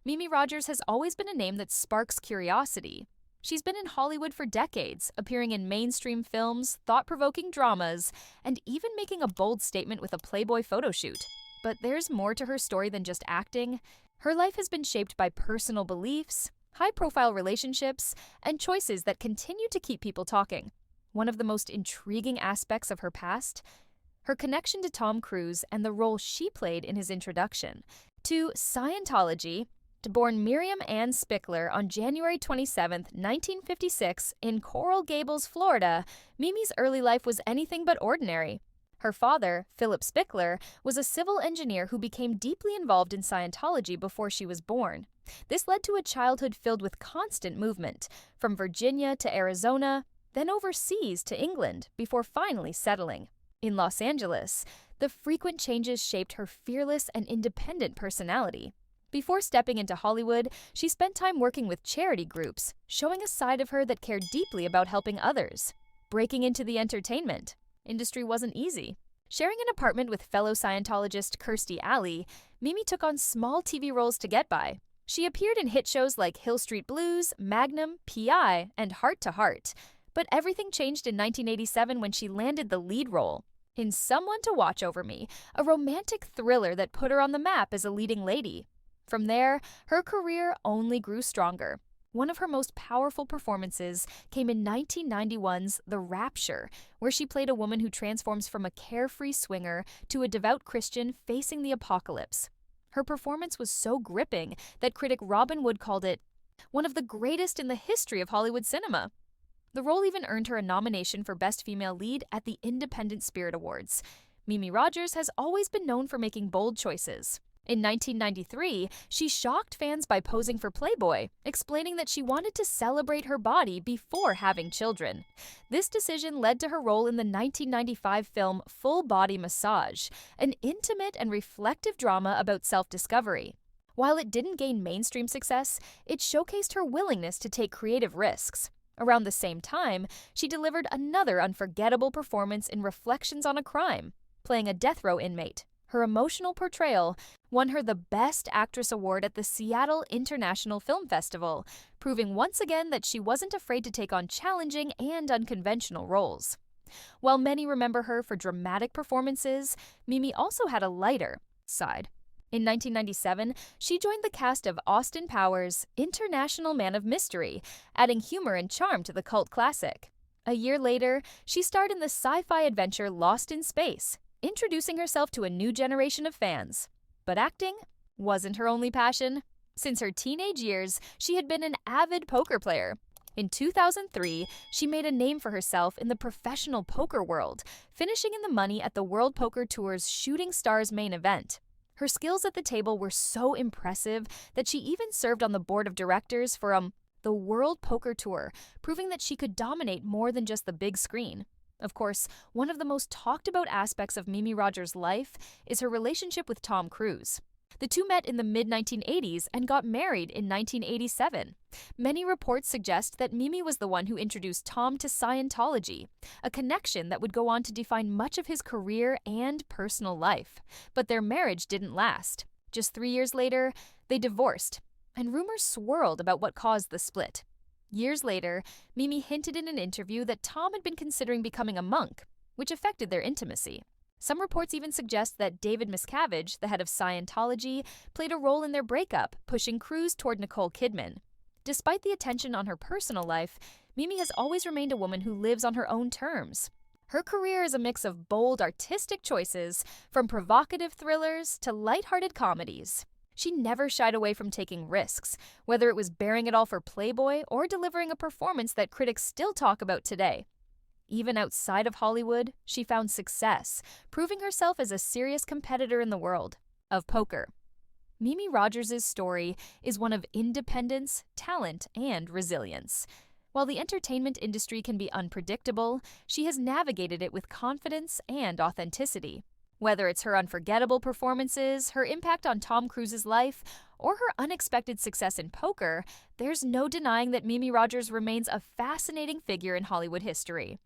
Mimi Rogers has always been a name that sparks curiosity. She's been in Hollywood for decades, appearing in mainstream films, thought-provoking dramas, and even making a bold statement with a Playboy photoshoot. But there's more to her story than just acting. Her life has been shaped by personal beliefs, high-profile relationships, and choices that continue to keep people talking. One of the most intriguing aspects of her past? Her connection to Tom Cruise and the role she played in his introduction to Scientology. Born Miriam Ann Spickler on January 27, 1956, in Coral Gables, Florida, Mimi's early life was anything but ordinary. Her father, Philip Spickler, was a civil engineer who became deeply involved in Scientology before she was born. This led to a childhood filled with constant movement, from Virginia to Arizona, then overseas to England, before finally settling. In Los Angeles, the frequent changes shaped her fearless and independent personality. Before stepping into Hollywood, she spent time working with charity groups, showing a side of her that cared deeply about helping others. Breaking into the entertainment industry wasn't easy. Sharing an apartment with fellow Scientologist Kirstie Alley, Mimi took on small TV roles to get by. She appeared in hit shows like Hill Street Blues, Magnum, PI, and Heart to Heart. But everything changed in 1987 when she landed the lead role in Someone to Watch Over Me, a romantic thriller that put her on the map as a leading lady. From there, her career only grew stronger. One of her most powerful performances came in 1991's The Rapture, where she played a woman who transforms from a carefree swinger to a devout Christian facing the apocalypse. Her performance was so gripping that critic Robin Wood called it one of the greatest in the history of Hollywood cinema. The role even earned her a nomination for Best Female Lead at the Independent Spirit Awards. Mimi Rogers has always been known for making bold choices. In 1993, she shocked fans by posing for Playboy, explaining that she wanted to celebrate her body before having children. This decision led to her role in the 1995 film Full Body Massage, an intimate and reflective drama about self-discovery. While it didn't gain mainstream success, it showcased her willingness to take creative risks. Around the same time, she delivered another unforgettable performance in Reflections on a Crime, playing a death row inmate. Her emotional portrayal won her the Best Actress Award at the Seattle International Film Festival, proving once again that she wasn't afraid to take on challenging and unconventional roles. While many remember her for dramatic performances, Mimi also had a lighter side. In 1997, she joined the cast of Austin Powers' International Man of Mystery, adding humor and charm to the cult classic. A year later, she starred in the sci-fi adventure Lost in Space, introducing herself to a new generation of fans. But acting wasn't her only passion. Since her teenage years, she had been an avid poker player. In 2003, she made a name for herself in the professional poker world, finishing in the money at the World Poker Tour's Shooting Stars main event. Her skills at the table were so impressive that she even served on the board of directors for the World Poker Tour, proving that she could dominate more than just the big screen. Of course, one of the most talked about aspects of Mimi Rogers' life is her relationship with Tom Cruise. The two met in the mid-1980s and got married in 1987. Many reports suggest that Mimi was the one who introduced Tom to Scientology, a connection that would go on to define much of his career and personal life. But their marriage didn't last. Just 3 years later, they divorced, and rumors swirled about what caused the split. Years later, Mimi hinted in an interview that Tom had been considering becoming a monk, which affected their intimacy. Some reports even suggest that David Miscavige, the head of Scientology, played a role in their breakup, pushing Cruise toward Nicole Kidman. Despite the attention on her personal life, Mimi has always remained a woman who lives on her own terms. Her career is a mix of bold artistic choices, from provocative thrillers to lighthearted comedies. She never shied away from taking risks, whether it was bearing it all for Playboy or delivering a performance that critics still talk about today. Even outside of Hollywood, she found success, proving herself as a serious competitor in the world of poker. Mimi Rogers' story is one of independence, talent, and resilience. While the entertainment industry can be unpredictable, she has navigated it with confidence and authenticity. Whether it's her unforgettable performances, her impact on Tom Cruise's life, or her unexpected success in poker, there's no denying that Mimi Rogers remains a fascinating figure in Hollywood history.